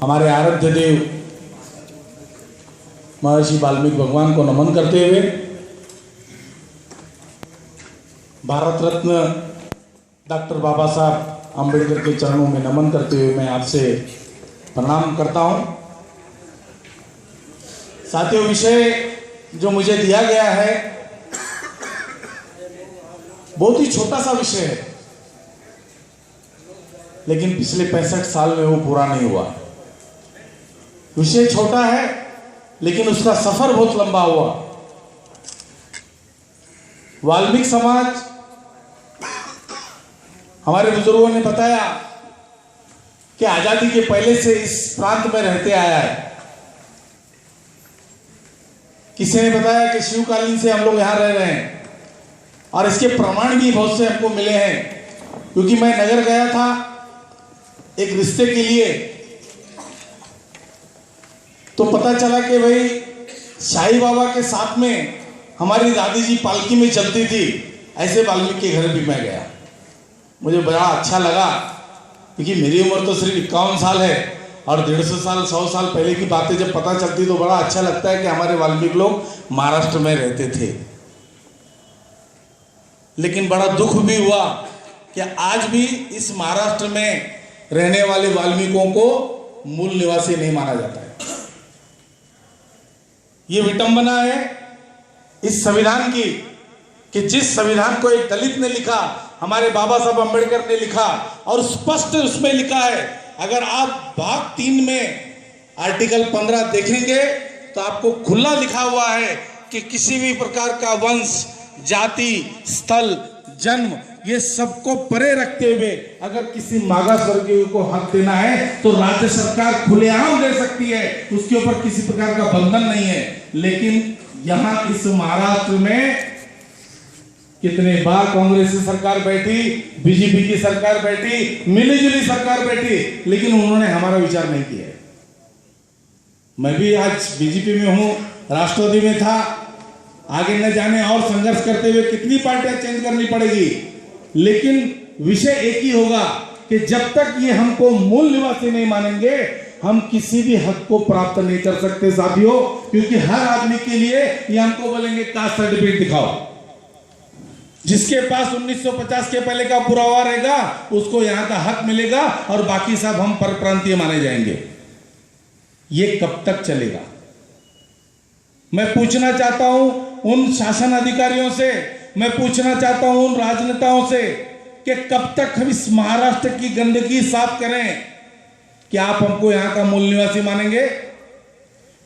हमारे आराध्य देव महर्षि वाल्मीकि भगवान को नमन करते हुए भारत रत्न डॉक्टर बाबा साहब अम्बेडकर के चरणों में नमन करते हुए मैं आपसे प्रणाम करता हूं। साथियों, विषय जो मुझे दिया गया है बहुत ही छोटा सा विषय है, लेकिन पिछले 65 साल में वो पूरा नहीं हुआ। विषय छोटा है लेकिन उसका सफर बहुत लंबा हुआ। वाल्मीकि समाज, हमारे बुजुर्गों ने बताया कि आजादी के पहले से इस प्रांत में रहते आया है। किसी ने बताया कि शिवकालीन से हम लोग यहां रह रहे हैं, और इसके प्रमाण भी बहुत से हमको मिले हैं, क्योंकि मैं नगर गया था एक रिश्ते के लिए, तो पता चला कि भाई साईं बाबा के साथ में हमारी दादी जी पालकी में चलती थी। ऐसे वाल्मीकि के घर भी मैं गया, मुझे बड़ा अच्छा लगा, क्योंकि मेरी उम्र तो सिर्फ 51 साल है और 150 साल 100 साल पहले की बातें जब पता चलती तो बड़ा अच्छा लगता है कि हमारे वाल्मीकि लोग महाराष्ट्र में रहते थे। लेकिन बड़ा दुख भी हुआ कि आज भी इस महाराष्ट्र में रहने वाले वाल्मीकियों को मूल निवासी नहीं माना जाता है। ये विटंबना है इस संविधान की कि जिस संविधान को एक दलित ने लिखा, हमारे बाबा साहब अम्बेडकर ने लिखा, और स्पष्ट उसमें लिखा है, अगर आप भाग 3 में आर्टिकल 15 देखेंगे तो आपको खुला लिखा हुआ है कि किसी भी प्रकार का वंश, जाति, स्थल, जन्म, ये सबको परे रखते हुए अगर किसी मागास वर्गीय को हक देना है तो राज्य सरकार खुलेआम दे सकती है, उसके ऊपर किसी प्रकार का बंधन नहीं है। लेकिन यहां इस महाराष्ट्र में कितने बार कांग्रेस की सरकार बैठी, बीजेपी की सरकार बैठी, मिलीजुली सरकार बैठी, लेकिन उन्होंने हमारा विचार नहीं किया। मैं भी आज बीजेपी में हूं, राष्ट्रवादी में था, आगे न जाने और संघर्ष करते हुए कितनी पार्टियां चेंज करनी पड़ेगी, लेकिन विषय एक ही होगा कि जब तक ये हमको मूल निवासी नहीं मानेंगे, हम किसी भी हक को प्राप्त नहीं कर सकते साथियों। क्योंकि हर आदमी के लिए ये हमको बोलेंगे कास्ट सर्टिफिकेट दिखाओ, जिसके पास 1950 के पहले का पुरावा रहेगा उसको यहां का हक मिलेगा, और बाकी सब हम परप्रांतीय माने जाएंगे। ये कब तक चलेगा? मैं पूछना चाहता हूं उन शासन अधिकारियों से, मैं पूछना चाहता हूं उन राजनेताओं से कि कब तक हम इस महाराष्ट्र की गंदगी साफ करें? क्या आप हमको यहां का मूल निवासी मानेंगे?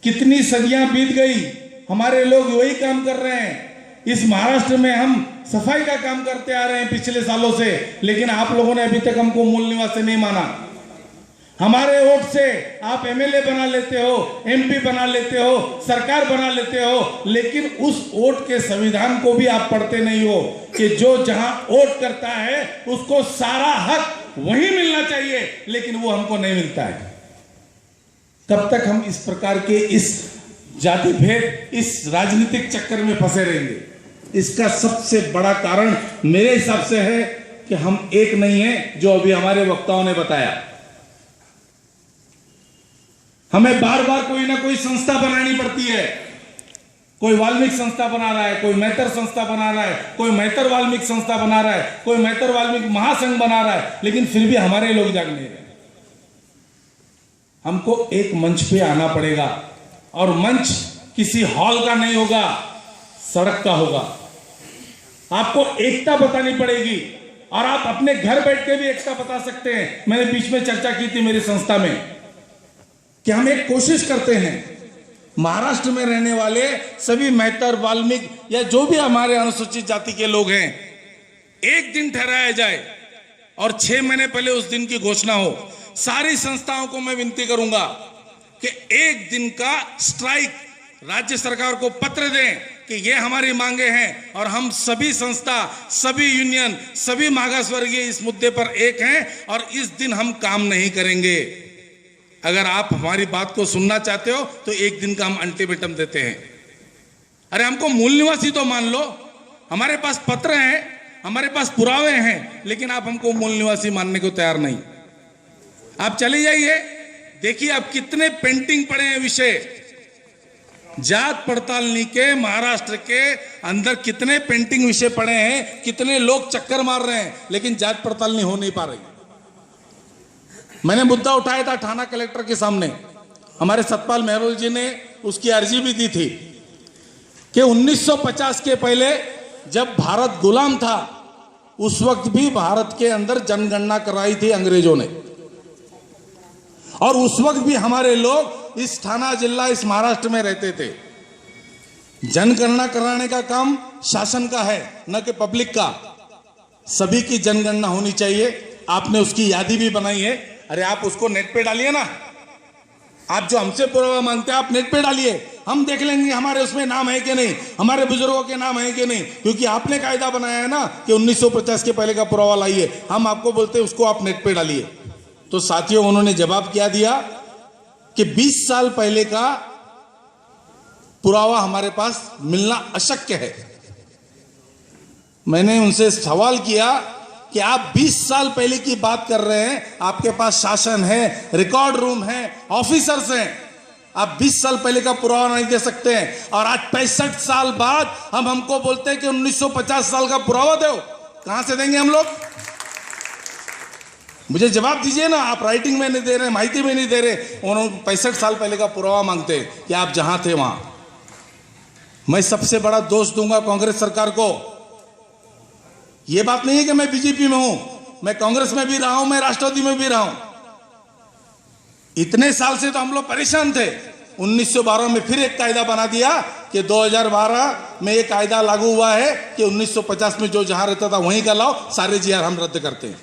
कितनी सदियां बीत गई, हमारे लोग वही काम कर रहे हैं। इस महाराष्ट्र में हम सफाई का काम करते आ रहे हैं पिछले सालों से, लेकिन आप लोगों ने अभी तक हमको मूल निवासी नहीं माना। हमारे वोट से आप एमएलए बना लेते हो, एमपी बना लेते हो, सरकार बना लेते हो, लेकिन उस वोट के संविधान को भी आप पढ़ते नहीं हो कि जो जहां वोट करता है उसको सारा हक वही मिलना चाहिए, लेकिन वो हमको नहीं मिलता है। कब तक हम इस प्रकार के इस जाति भेद, इस राजनीतिक चक्कर में फंसे रहेंगे? इसका सबसे बड़ा कारण मेरे हिसाब से है कि हम एक नहीं है, जो अभी हमारे वक्ताओं ने बताया। हमें बार बार कोई ना कोई संस्था बनानी पड़ती है। कोई वाल्मीकि संस्था बना रहा है, कोई मैतर संस्था बना रहा है, कोई मैतर वाल्मीकि संस्था बना रहा है, कोई मैतर वाल्मीकि महासंघ बना रहा है, लेकिन फिर भी हमारे लोग जाग नहीं रहे। हमको एक मंच पे आना पड़ेगा, और मंच किसी हॉल का नहीं होगा, सड़क का होगा। आपको एकता बतानी पड़ेगी, और आप अपने घर बैठ के भी एकता बता सकते हैं। मैंने बीच में चर्चा की थी मेरी संस्था में कि हम एक कोशिश करते हैं, महाराष्ट्र में रहने वाले सभी मैतर, वाल्मीकि या जो भी हमारे अनुसूचित जाति के लोग हैं, एक दिन ठहराया जाए और 6 महीने पहले उस दिन की घोषणा हो। सारी संस्थाओं को मैं विनती करूंगा कि एक दिन का स्ट्राइक राज्य सरकार को पत्र दें कि ये हमारी मांगे हैं, और हम सभी संस्था, सभी यूनियन, सभी मागास वर्गीय इस मुद्दे पर एक हैं, और इस दिन हम काम नहीं करेंगे। अगर आप हमारी बात को सुनना चाहते हो तो एक दिन का हम अल्टीमेटम देते हैं। अरे हमको मूल निवासी तो मान लो, हमारे पास पत्र हैं, हमारे पास पुरावे हैं, लेकिन आप हमको मूल निवासी मानने को तैयार नहीं। आप चले जाइए देखिए अब कितने पेंटिंग पड़े हैं विषय, जात पड़तालनी के महाराष्ट्र के अंदर कितने पेंटिंग विषय पड़े हैं, कितने लोग चक्कर मार रहे हैं, लेकिन जात पड़तालनी हो नहीं पा रही। मैंने मुद्दा उठाया था थाना कलेक्टर के सामने, हमारे सतपाल मेहरोल जी ने उसकी अर्जी भी दी थी कि 1950 के पहले जब भारत गुलाम था उस वक्त भी भारत के अंदर जनगणना कराई थी अंग्रेजों ने, और उस वक्त भी हमारे लोग इस थाना जिला इस महाराष्ट्र में रहते थे। जनगणना कराने का काम शासन का है, न कि पब्लिक का। सभी की जनगणना होनी चाहिए। आपने उसकी यादी भी बनाई है। अरे आप उसको नेट पे डालिए ना, आप जो हमसे पुरावा मांगते हैं आप नेट पे डालिए, हम देख लेंगे हमारे उसमें नाम है कि नहीं, हमारे बुजुर्गों के नाम है कि नहीं, क्योंकि आपने कायदा बनाया है ना कि 1950 के पहले का पुरावा लाइए। हम आपको बोलते हैं उसको आप नेट पे डालिए। तो साथियों उन्होंने जवाब क्या दिया कि 20 साल पहले का पुरावा हमारे पास मिलना अशक्य है। मैंने उनसे सवाल किया कि आप 20 साल पहले की बात कर रहे हैं, आपके पास शासन है, रिकॉर्ड रूम है, ऑफिसर्स हैं, आप 20 साल पहले का पुरावा नहीं दे सकते हैं, और आज 65 साल बाद हमको बोलते हैं कि 1950 साल का पुरावा दो। कहां से देंगे हम लोग? मुझे जवाब दीजिए ना। आप राइटिंग में नहीं दे रहे, माहिती में नहीं दे रहे, उन्होंने 65 साल पहले का पुरावा मांगते हैं कि आप जहां थे वहां। मैं सबसे बड़ा दोष दूंगा कांग्रेस सरकार को। यह बात नहीं है कि मैं बीजेपी में हूं, मैं कांग्रेस में भी रहा हूं, मैं राष्ट्रवादी में भी रहा हूं। इतने साल से तो हम लोग परेशान थे। 1912 में फिर एक कायदा बना दिया कि 2012 में एक कायदा लागू हुआ है कि 1950 में जो जहां रहता था वहीं का लाओ, सारे जीआर हम रद्द करते हैं।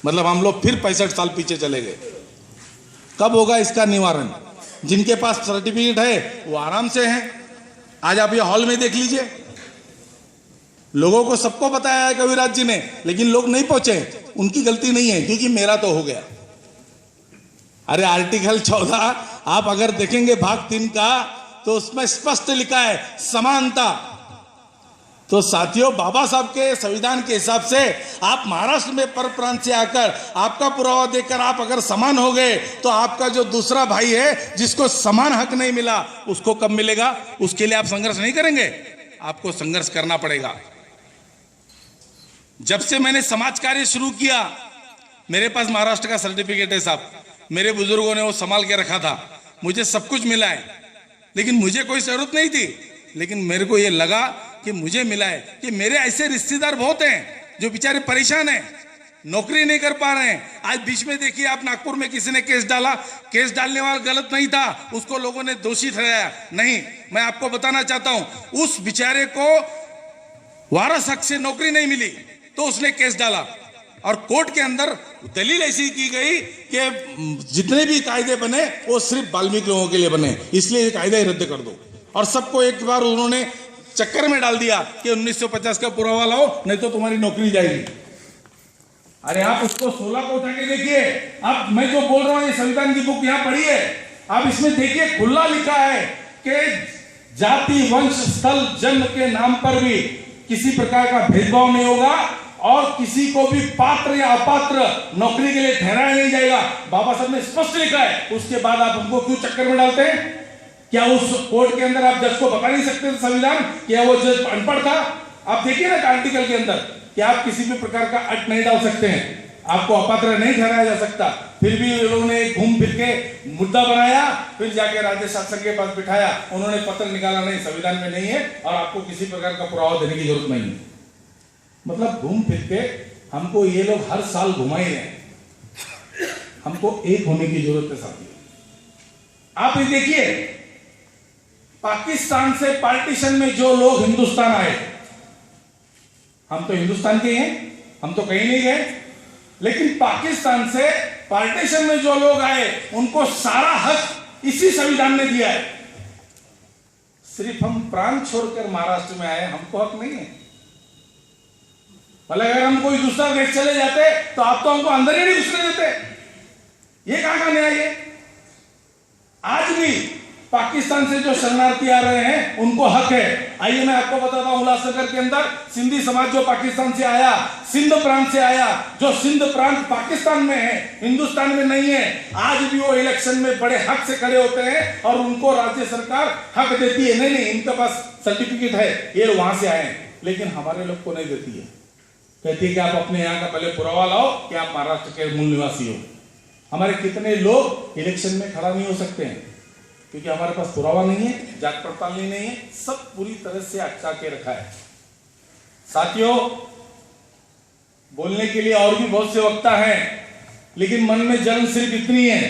मतलब हम लोग फिर 65 साल पीछे चले गए। कब होगा इसका निवारण? जिनके पास सर्टिफिकेट है वो आराम से हैं। आज आप ये हॉल में देख लीजिए, लोगों को सबको बताया है कविराज जी ने, लेकिन लोग नहीं पहुंचे। उनकी गलती नहीं है, क्योंकि मेरा तो हो गया। अरे आर्टिकल 14 आप अगर देखेंगे भाग 3 का, तो उसमें स्पष्ट लिखा है समानता। तो साथियों बाबा साहब के संविधान के हिसाब से आप महाराष्ट्र में पर प्रांत से आकर आपका पुरावा देकर आप अगर समान हो गए, तो आपका जो दूसरा भाई है जिसको समान हक नहीं मिला, उसको कब मिलेगा? उसके लिए आप संघर्ष नहीं करेंगे? आपको संघर्ष करना पड़ेगा। जब से मैंने समाज कार्य शुरू किया, मेरे पास महाराष्ट्र का सर्टिफिकेट है साहब, मेरे बुजुर्गों ने वो संभाल के रखा था, मुझे सब कुछ मिला है। लेकिन मुझे कोई जरूरत नहीं थी, लेकिन मेरे को ये लगा कि मुझे मिला है कि मेरे ऐसे रिश्तेदार बहुत हैं जो बेचारे परेशान हैं, नौकरी नहीं कर पा रहे हैं। आज बीच में देखिए आप, नागपुर में किसी ने केस डाला, केस डालने वाला गलत नहीं था, उसको लोगों ने दोषी ठहराया। नहीं, मैं आपको बताना चाहता हूं, उस बेचारे को वारस हक से नौकरी नहीं मिली तो उसने केस डाला, और कोर्ट के अंदर दलील ऐसी की गई कि जितने भी कायदे बने वो सिर्फ वाल्मीकि लोगों के लिए बने, इसलिए ये कायदा ही रद्द कर दो। और सबको एक बार उन्होंने चक्कर में डाल दिया कि 1950 का पुरावा लाओ, नहीं तो तुम्हारी नौकरी जाएगी। अरे आप उसको 16 को उठा के देखिए। अब मैं जो बोल रहा हूं, ये संविधान की बुक यहां पढ़िए, आप इसमें देखिए खुला लिखा है कि जाति, वंश, स्थल, जन्म के नाम पर भी किसी प्रकार का भेदभाव नहीं होगा, और किसी को भी पात्र या अपात्र नौकरी के लिए ठहराया नहीं जाएगा। बाबा साहब ने स्पष्ट लिखा है। उसके बाद आप हमको क्यों चक्कर में डालते हैं? क्या उस कोर्ट के अंदर आप जज को बता नहीं सकते संविधान? क्या वो जज अनपढ़ था? आप देखिए ना आर्टिकल के अंदर कि आप किसी भी प्रकार का अट नहीं डाल सकते हैं, आपको अपात्र नहीं ठहराया जा सकता। फिर भी लोगों ने घूम फिर के मुद्दा बनाया, फिर जाके राज्य शासन के पास बिठाया, उन्होंने पत्र निकाला नहीं, संविधान में नहीं है और आपको किसी प्रकार का पुरावा देने की जरूरत नहीं है। मतलब घूम फिर के हमको ये लोग हर साल घुमा ही रहे। हमको एक होने की जरूरत है साथियों। आप ये देखिए, पाकिस्तान से पार्टीशन में जो लोग हिंदुस्तान आए, हम तो हिंदुस्तान के हैं, हम तो कहीं नहीं गए, लेकिन पाकिस्तान से पार्टीशन में जो लोग आए उनको सारा हक इसी संविधान ने दिया है। सिर्फ हम प्रांत छोड़कर महाराष्ट्र में आए, हमको हक नहीं है। भले अगर हम कोई दूसरा देश चले जाते तो आप तो हमको अंदर ही नहीं घुसने देते। ये कहां का न्याय है? आज भी पाकिस्तान से जो शरणार्थी आ रहे हैं उनको हक है, आइए मैं आपको बताता हूं, उल्लासनगर के अंदर सिंधी समाज जो पाकिस्तान से आया, सिंध प्रांत से आया, जो सिंध प्रांत पाकिस्तान में है, हिंदुस्तान में नहीं है, आज भी वो इलेक्शन में बड़े हक से खड़े होते हैं और उनको राज्य सरकार हक देती है। नहीं, इनके पास सर्टिफिकेट है, ये वहां से आए हैं, लेकिन हमारे लोग को नहीं देती है। कहती है कि आप अपने यहाँ का पहले पुरावा लाओ कि आप महाराष्ट्र के मूल निवासी हो। हमारे कितने लोग इलेक्शन में खड़ा नहीं हो सकते हैं क्योंकि हमारे पास पुरावा नहीं है, जात पड़ताल नहीं है, सब पूरी तरह से अटका के रखा है। साथियों, बोलने के लिए और भी बहुत से वक्ता हैं, लेकिन मन में जलन सिर्फ इतनी है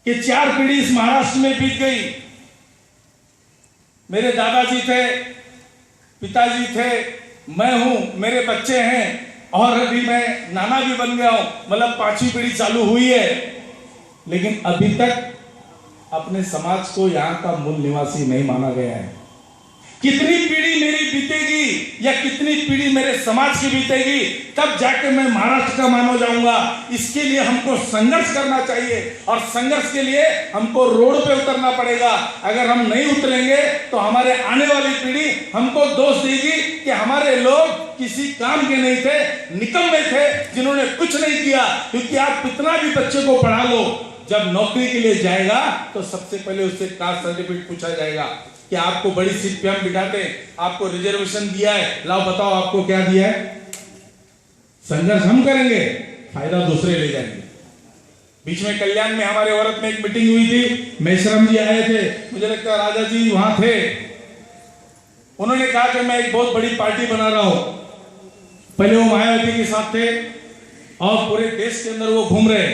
कि 4 पीढ़ी इस महाराष्ट्र में बीत गई। मेरे दादाजी थे, पिताजी थे, मैं हूं, मेरे बच्चे हैं और अभी मैं नाना भी बन गया हूं, मतलब 5वीं पीढ़ी चालू हुई है, लेकिन अभी तक अपने समाज को यहां का मूल निवासी नहीं माना गया है। कितनी पीढ़ी मेरी बीतेगी या कितनी पीढ़ी मेरे समाज की बीतेगी, तब जाके मैं महाराष्ट्र का माना जाऊंगा। इसके लिए हमको संघर्ष करना चाहिए और संघर्ष के लिए हमको रोड पे उतरना पड़ेगा। अगर हम नहीं उतरेंगे तो हमारे आने वाली पीढ़ी हमको दोष देगी कि हमारे लोग किसी काम के नहीं थे, निकम्मे थे, जिन्होंने कुछ नहीं किया। क्योंकि आप कितना भी बच्चे को पढ़ा लो, जब नौकरी के लिए जाएगा तो सबसे पहले उससे कास्ट सर्टिफिकेट पूछा जाएगा कि आपको बड़ी सीट पे हम बिठाते हैं, आपको रिजर्वेशन दिया है, लाओ बताओ आपको क्या दिया है। संघर्ष हम करेंगे, फायदा दूसरे ले जाएंगे। बीच में कल्याण में हमारे औरत में एक मीटिंग हुई थी, मेश्राम जी आए थे, मुझे लगता है राजा जी वहां थे। उन्होंने कहा कि मैं एक बहुत बड़ी पार्टी बना रहा हूं। पहले वो मायावती के साथ थे और पूरे देश के अंदर वो घूम रहे,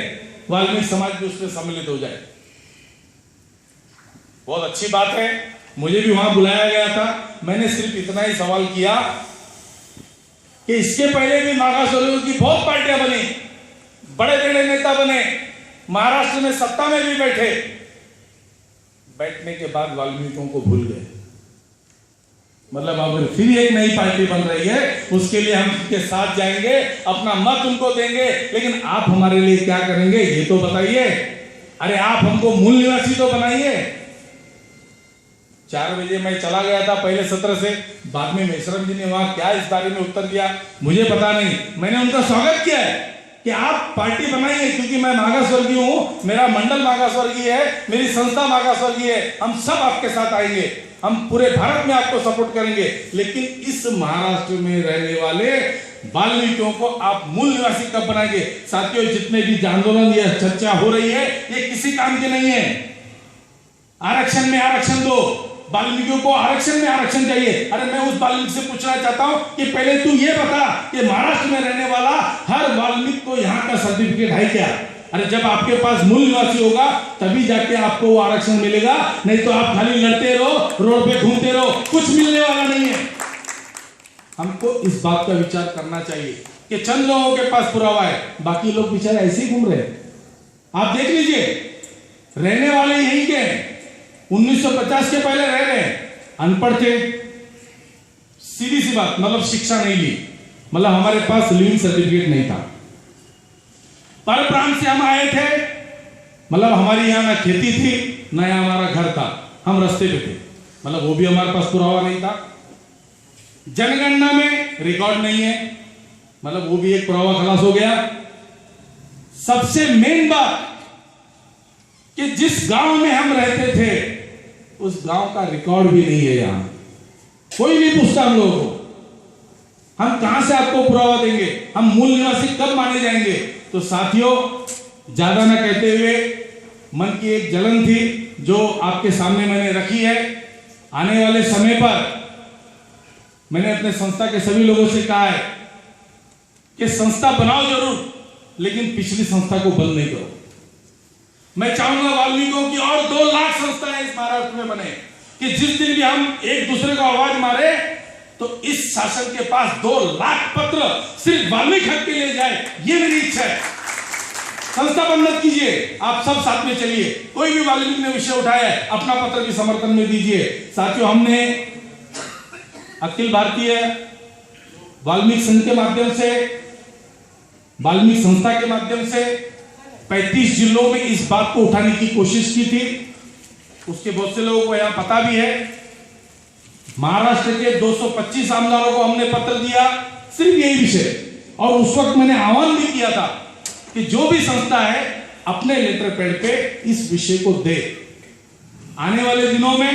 वाल्मीकि समाज भी उसमें सम्मिलित हो जाए। बहुत अच्छी बात है, मुझे भी वहां बुलाया गया था। मैंने सिर्फ इतना ही सवाल किया कि इसके पहले भी मागासवर्गीयों की बहुत पार्टियां बनी, बड़े बड़े नेता बने, महाराष्ट्र में सत्ता में भी बैठे, बैठने के बाद वाल्मीकियों को भूल गए। मतलब अब फिर एक नई पार्टी बन रही है, उसके लिए हम उनके साथ जाएंगे, अपना मत उनको देंगे, लेकिन आप हमारे लिए क्या करेंगे ये तो बताइए। अरे आप हमको मूल निवासी तो बनाइए। 4 बजे मैं चला गया था पहले सत्र से, बाद में मेश्राम जी ने वहां क्या इस बारे में उत्तर दिया मुझे पता नहीं। मैंने उनका स्वागत किया है कि आप पार्टी बनाइए, क्योंकि मैं मागासवर्गीय हूं, मेरा मंडल मागासवर्गीय है, मेरी संस्था मागासवर्गीय है, हम सब आपके साथ आएंगे, हम पूरे भारत में आपको सपोर्ट करेंगे। लेकिन इस महाराष्ट्र में रहने वाले वाल्मीकियों को आप मूल निवासी कब बनाएंगे? साथियों, जितने भी आंदोलन या चर्चा हो रही है ये किसी काम की नहीं है। आरक्षण में आरक्षण दो, वाल्मीकियों को आरक्षण में आरक्षण चाहिए। अरे मैं उस वाल्मीकि से पूछना चाहता हूं कि पहले तू ये बता कि महाराष्ट्र में रहने वाला हर वाल्मीकि को यहाँ का सर्टिफिकेट है क्या? अरे जब आपके पास मूल निवासी होगा तभी जाके आपको वो आरक्षण मिलेगा, नहीं तो आप खाली लड़ते रहो, रोड पे घूमते रहो, कुछ मिलने वाला नहीं है। हमको इस बात का विचार करना चाहिए कि चंद लोगों के पास पुरावा है, बाकी लोग बेचारे ऐसे ही घूम रहे हैं। आप देख लीजिए, रहने वाले यहीं के 1950 के पहले रह रहे, अनपढ़ थे, सीधी सी बात, मतलब शिक्षा नहीं ली, मतलब हमारे पास लिविंग सर्टिफिकेट नहीं था। पर प्रांत से हम आए थे, मतलब हमारी यहाँ ना खेती थी ना यहाँ हमारा घर था, हम रास्ते पे थे, मतलब वो भी हमारे पास पुरावा नहीं था। जनगणना में रिकॉर्ड नहीं है, मतलब वो भी एक पुरावा खलास हो गया। सबसे मेन बात कि जिस गांव में हम रहते थे उस गांव का रिकॉर्ड भी नहीं है। यहां कोई नहीं पूछता हम लोगों को, हम कहां से आपको पुरावा देंगे, हम मूल निवासी कब माने जाएंगे? तो साथियों, ज्यादा ना कहते हुए, मन की एक जलन थी जो आपके सामने मैंने रखी है। आने वाले समय पर मैंने अपने संस्था के सभी लोगों से कहा है कि संस्था बनाओ जरूर, लेकिन पिछली संस्था को बंद नहीं करो। मैं चाहूंगा वाल्मीकियों की और 2 लाख संस्थाएं इस महाराष्ट्र में बने कि जिस दिन भी हम एक दूसरे को आवाज मारे तो इस शासन के पास 2 लाख पत्र सिर्फ वाल्मीकि हक के लिए जाए, ये मेरी इच्छा है। संस्था बंद मत कीजिए, आप सब साथ में चलिए। कोई भी वाल्मीकि ने विषय उठाया है, अपना पत्र भी समर्थन में दीजिए। साथियों, हमने अखिल भारतीय वाल्मीकि संघ के माध्यम से, वाल्मीकि संस्था के माध्यम से 35 जिलों में इस बात को उठाने की कोशिश की थी। उसके बहुत से लोगों को यहां पता भी है, महाराष्ट्र के 225 आमदारों को हमने पत्र दिया, सिर्फ यही विषय। और उस वक्त मैंने आह्वान भी किया था कि जो भी संस्था है अपने लेटर पैड पे इस विषय को दे। आने वाले दिनों में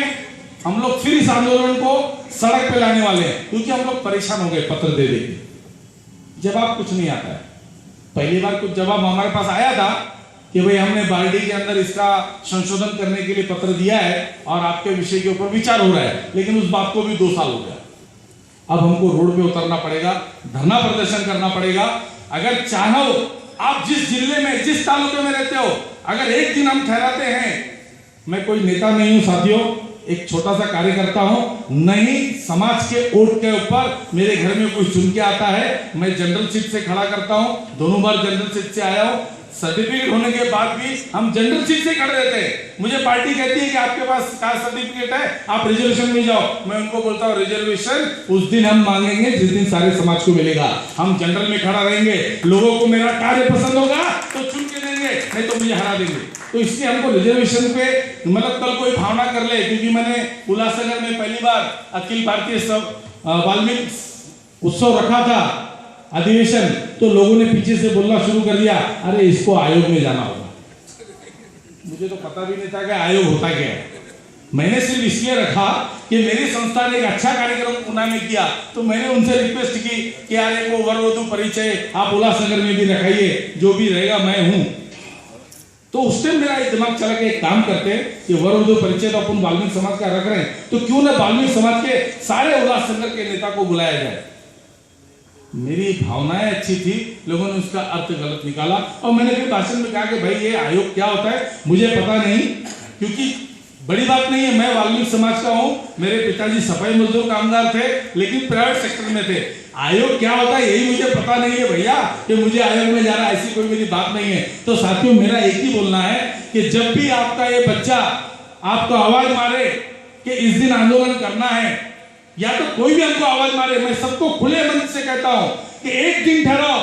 हम लोग फिर इस आंदोलन को सड़क पे लाने वाले हैं, क्योंकि हम लोग परेशान हो गए पत्र दे के। जवाब कुछ नहीं आता है। पहली बार कुछ जवाब हमारे पास आया था कि भाई हमने बाल्टी के अंदर इसका संशोधन करने के लिए पत्र दिया है और आपके विषय के ऊपर विचार हो रहा है, लेकिन उस बात को भी 2 साल हो गया। अब हमको रोड पे उतरना पड़ेगा, धरना प्रदर्शन करना पड़ेगा। अगर चाहो, आप जिस जिले में, जिस तालुके में रहते हो, अगर एक दिन हम ठहराते हैं, मैं कोई नेता नहीं हूं साथियों, एक छोटा सा कार्यकर्ता हूं, नहीं समाज के वोट के ऊपर मेरे घर में कोई चुन के आता है, मैं जनरल सीट से खड़ा करता हूं, दोनों बार जनरल सीट से आया हूं। सर्टिफिकेट होने के बाद भी हम जनरल सीट से खड़े रहते हैं। मुझे पार्टी कहती है कि आपके पास कास्ट सर्टिफिकेट है, आप रिजर्वेशन में जाओ। मैं उनको बोलता हूं रिजर्वेशन उस दिन हम मांगेंगे जिस दिन सारे समाज को मिलेगा। हम जनरल में खड़ा रहेंगे, लोगों को मेरा कार्य पसंद होगा तो चुन के देंगे, नहीं तो मुझे हरा देंगे। तो इसलिए हमको रिजर्वेशन पे मतलब कल कोई भावना कर ले, क्योंकि मैंने उल्लासनगर में पहली बार अखिल भारतीय वाल्मीकि उत्सव रखा था, अधिवेशन, तो लोगों ने पीछे से बोलना शुरू कर दिया, अरे इसको आयोग में जाना होगा। मुझे तो पता भी नहीं था कि आयोग होता क्या है। मैंने सिर्फ इसलिए रखा कि मेरी संस्था ने एक अच्छा कार्यक्रम पुणे में किया, तो मैंने उनसे रिक्वेस्ट की कि यार एक वो वर वधू परिचय आप उल्लासनगर में भी रखाइए, जो भी रहेगा मैं हूं। तो उस टाइम मेरा दिमाग चला कि एक काम करते हैं कि वर वधू परिचय तो अपन वाल्मीकि समाज का रख रहे हैं, तो क्यों ना वाल्मीकि समाज के सारे उल्लासनगर के नेता को बुलाया जाए। मेरी भावनाएं अच्छी थी, लोगों ने उसका अर्थ गलत निकाला। और मैंने फिर भाषण में कहा कि भाई ये आयोग क्या होता है मुझे पता नहीं, क्योंकि बड़ी बात नहीं है, मैं वाल्मीकि समाज का हूं, मेरे पिताजी सफाई मजदूर कामगार थे, लेकिन प्राइवेट सेक्टर में थे। आयोग क्या होता है यही मुझे पता नहीं है भैया, कि मुझे आयोग में जाना, ऐसी कोई मेरी बात नहीं है। तो साथियों, मेरा एक ही बोलना है कि जब भी आपका ये बच्चा आपको आवाज मारे कि इस दिन आंदोलन करना है, या तो कोई भी हमको आवाज मारे, मैं सबको खुले मन से कहता हूं कि एक दिन ठहराओ।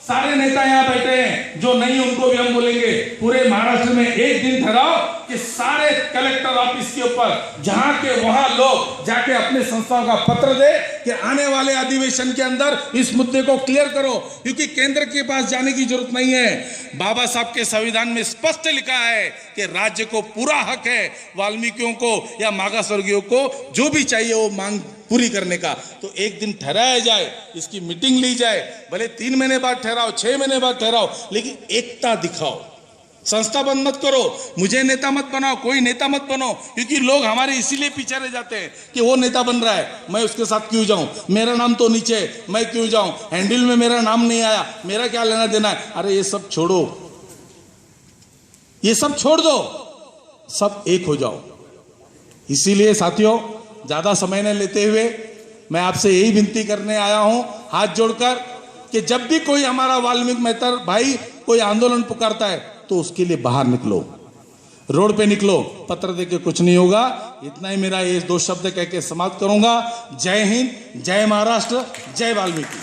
सारे नेता यहां बैठे हैं, जो नहीं उनको भी हम बोलेंगे, पूरे महाराष्ट्र में एक दिन ठहराओ कि सारे कलेक्टर ऑफिस के ऊपर जहां के वहां लोग जाके अपने संस्थाओं का पत्र दे कि आने वाले अधिवेशन के अंदर इस मुद्दे को क्लियर करो, क्योंकि केंद्र के पास जाने की जरूरत नहीं है। बाबा साहब के संविधान में स्पष्ट लिखा है कि राज्य को पूरा हक है वाल्मीकियों को या मागास वर्गीयों को जो भी चाहिए वो मांग पूरी करने का। तो एक दिन ठहराया जाए, इसकी मीटिंग ली जाए, भले 3 महीने बाद ठहराओ, 6 महीने बाद ठहराओ, लेकिन एकता दिखाओ। संस्था बंद मत करो, मुझे नेता मत बनाओ, कोई नेता मत बनो, क्योंकि लोग हमारे इसीलिए पीछे रह जाते हैं कि वो नेता बन रहा है, मैं उसके साथ क्यों जाऊं, मेरा नाम तो नीचे, मैं क्यों जाऊं, हैंडल में मेरा नाम नहीं आया, मेरा क्या लेना देना है। अरे ये सब छोड़ो, ये सब छोड़ दो, सब एक हो जाओ। इसीलिए साथियों, ज्यादा समय न लेते हुए मैं आपसे यही विनती करने आया हूं हाथ जोड़कर कि जब भी कोई हमारा वाल्मीकि मेहतर भाई कोई आंदोलन पुकारता है तो उसके लिए बाहर निकलो, रोड पे निकलो। पत्र देके कुछ नहीं होगा। इतना ही मेरा ये 2 शब्द कह के समाप्त करूंगा। जय हिंद, जय महाराष्ट्र, जय वाल्मीकि।